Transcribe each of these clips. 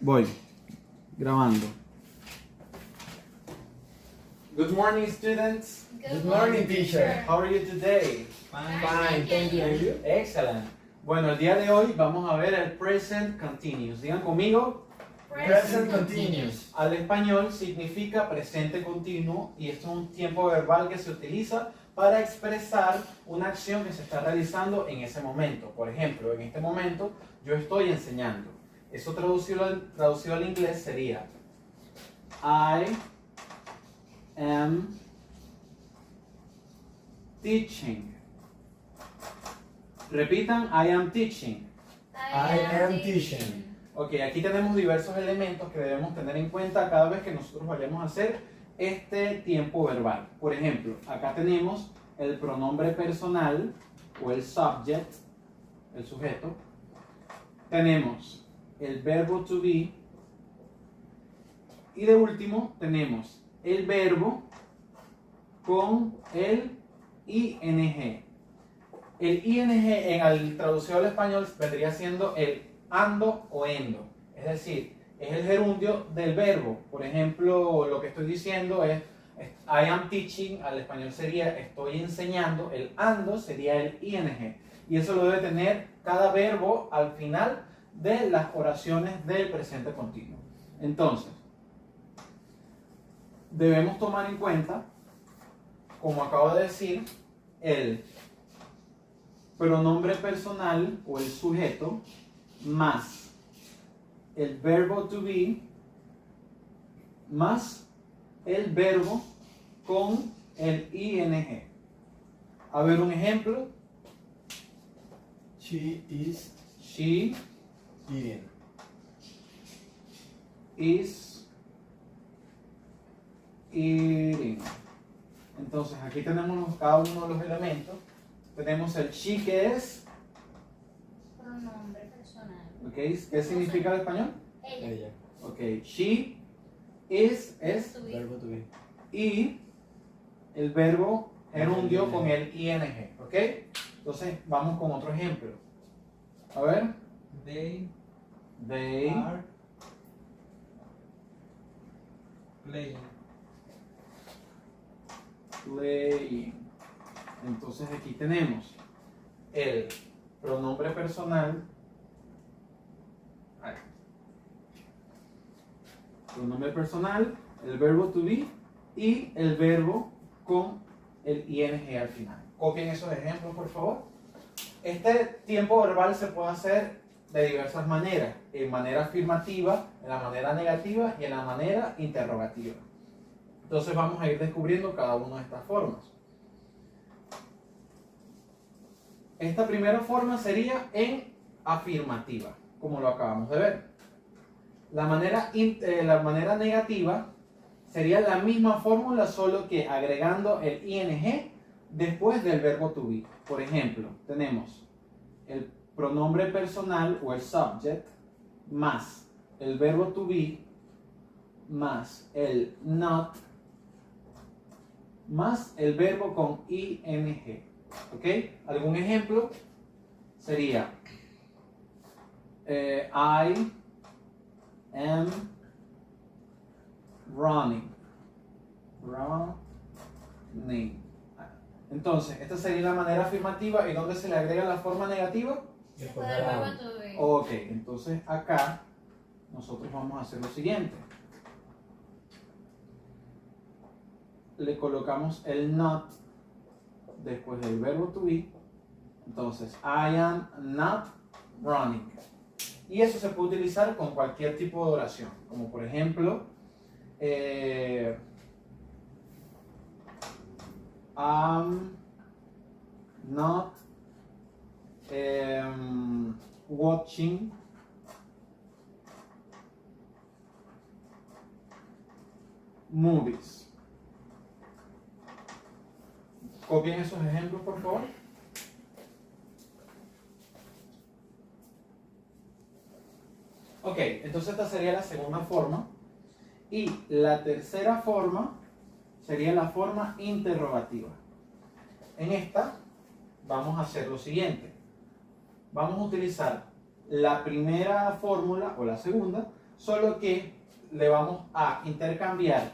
Voy. Grabando. Good morning, students. Good morning, teacher. How are you today? Fine, thank you. Excellent. Bueno, el día de hoy vamos a ver el present continuous. Digan conmigo, Present continuous. al español significa presente continuo y esto es un tiempo verbal que se utiliza para expresar una acción que se está realizando en ese momento. Por ejemplo, en este momento yo estoy enseñando. Eso traducido al inglés sería I am teaching. Repitan, I am teaching. I am teaching. Ok, aquí tenemos diversos elementos que debemos tener en cuenta cada vez que nosotros vayamos a hacer este tiempo verbal. Por ejemplo, acá tenemos el pronombre personal o el subject, el sujeto. Tenemos el verbo to be. Y de último tenemos el verbo con el ing. El ing al traducido al español vendría siendo el ando o endo. Es decir, es el gerundio del verbo. Por ejemplo, lo que estoy diciendo es I am teaching, al español sería estoy enseñando. El ando sería el ing. Y eso lo debe tener cada verbo al final de las oraciones del presente continuo. Entonces, debemos tomar en cuenta, como acabo de decir, el pronombre personal o el sujeto más el verbo to be más el verbo con el ing. A ver un ejemplo. She is She eating. is eating. Entonces aquí tenemos cada uno de los elementos. Tenemos el she, que es, Pronombre personal. ¿qué significa en español? Ella. Ella. Ok, she is es Tu Verbo to be. y el verbo gerundio con el ing, ¿ok? Entonces vamos con otro ejemplo. A ver, They they are playing. playing. Entonces aquí tenemos el pronombre personal, ahí. Pronombre personal, el verbo to be y el verbo con el ing al final. Copien esos ejemplos, por favor. Este tiempo verbal se puede hacer de diversas maneras, en manera afirmativa, en la manera negativa y en la manera interrogativa. Entonces vamos a ir descubriendo cada una de estas formas. Esta primera forma sería en afirmativa, como lo acabamos de ver. La manera negativa sería la misma fórmula, solo que agregando el ing después del verbo to be. Por ejemplo, tenemos el pronombre personal o el subject más el verbo to be más el not más el verbo con ing. ¿Ok? ¿Algún ejemplo? Sería I am running. Entonces, esta sería la manera afirmativa. ¿Y dónde se le agrega la forma negativa? Después del verbo to be. Ok, entonces acá nosotros vamos a hacer lo siguiente. Le colocamos el not después del verbo to be. Entonces, I am not running. Y eso se puede utilizar con cualquier tipo de oración. Como por ejemplo, I'm not watching movies. Copien esos ejemplos, por favor. Ok, entonces esta sería la segunda forma. Y la tercera forma sería la forma interrogativa. En esta vamos a hacer lo siguiente. Vamos a utilizar la primera fórmula o la segunda solo que le vamos a intercambiar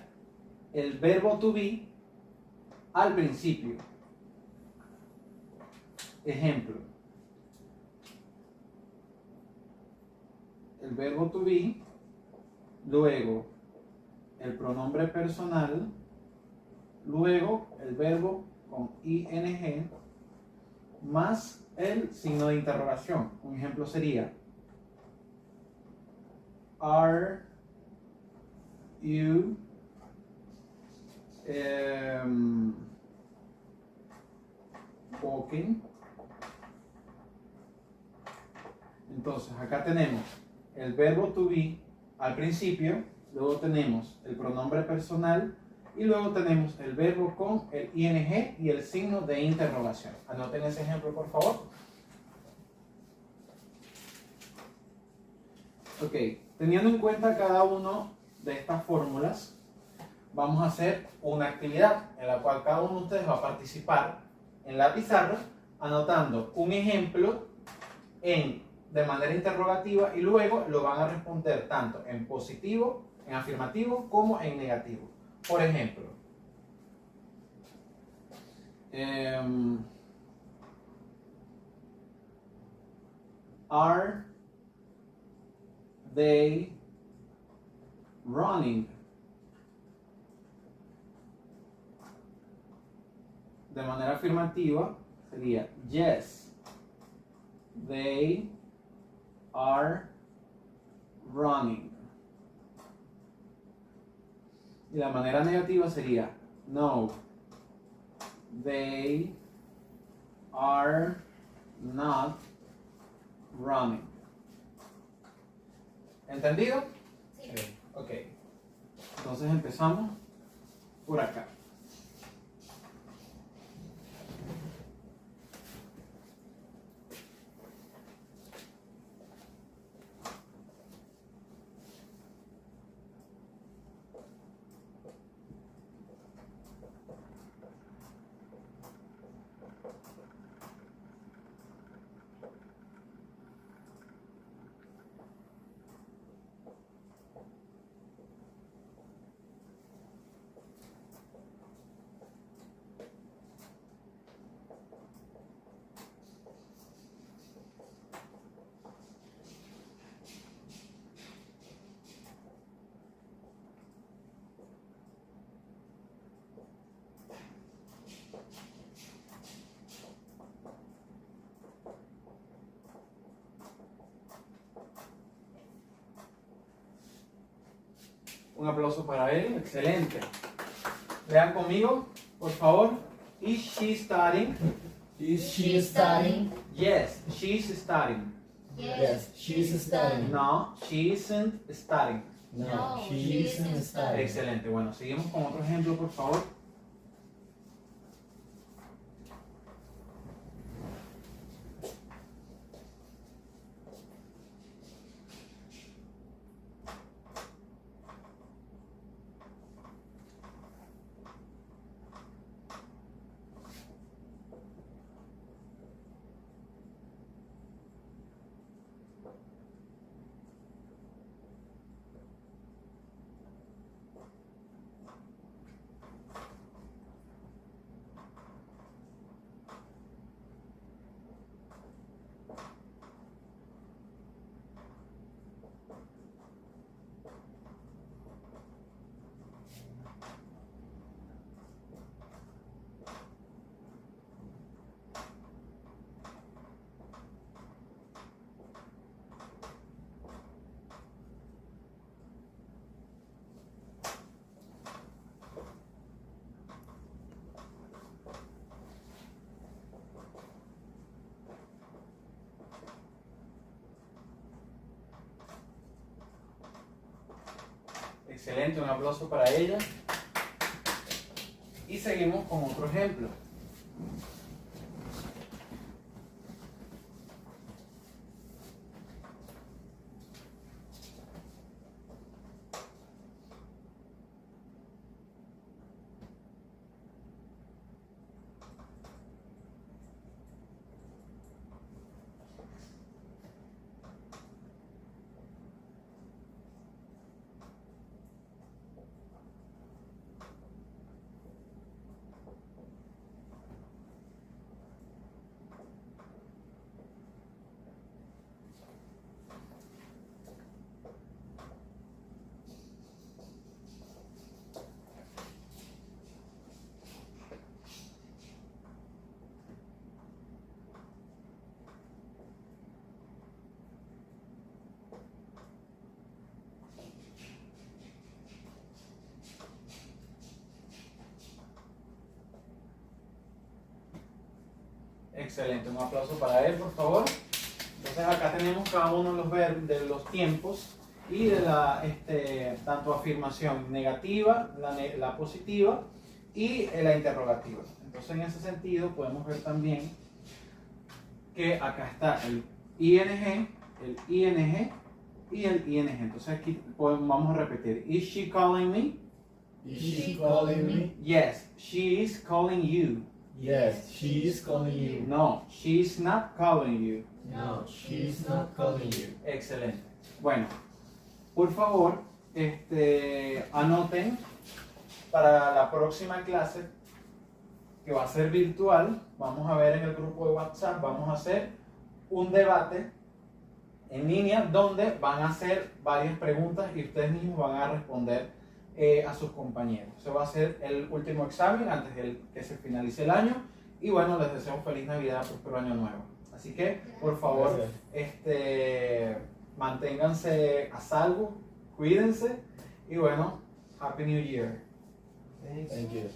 el verbo to be al principio. Ejemplo, el verbo to be, luego el pronombre personal, luego el verbo con ing más el signo de interrogación. Un ejemplo sería: Are you walking? Entonces acá tenemos el verbo to be al principio, luego tenemos el pronombre personal y luego tenemos el verbo con el ing y el signo de interrogación. Anoten ese ejemplo, por favor. Ok, teniendo en cuenta cada una de estas fórmulas, vamos a hacer una actividad en la cual cada uno de ustedes va a participar en la pizarra anotando un ejemplo de manera interrogativa y luego lo van a responder tanto en positivo, en afirmativo como en negativo. Por ejemplo, are they running? De manera afirmativa sería yes, they are running. Y la manera negativa sería no, they are not running. ¿Entendido? Sí. Ok. Entonces empezamos por acá. Un aplauso para él, excelente. Lean conmigo, por favor. Is she studying? Is she studying? Yes, she's studying. Yes, she's studying. No, she isn't studying. No, she isn't studying. Excelente, bueno, seguimos con otro ejemplo, por favor. Excelente, un aplauso para ella. Y seguimos con otro ejemplo. Excelente, un aplauso para él, por favor. Entonces acá tenemos cada uno de los verbos, de los tiempos y de la tanto afirmación negativa, la positiva y la interrogativa. Entonces en ese sentido podemos ver también que acá está el ING y el ING. Entonces aquí vamos a repetir. Is she calling me? Is she calling me? Yes, she is calling you. Yes, she is calling you. No, she is not calling you. No, she is not calling you. Excelente. Bueno, por favor, anoten para la próxima clase que va a ser virtual. Vamos a ver en el grupo de WhatsApp, vamos a hacer un debate en línea donde van a hacer varias preguntas y ustedes mismos van a responder a sus compañeros. Eso va a ser el último examen antes de que se finalice el año. Y bueno, les deseo feliz Navidad, próspero año nuevo. Así que, por favor, manténganse a salvo, cuídense y bueno, Happy New Year. Thank you.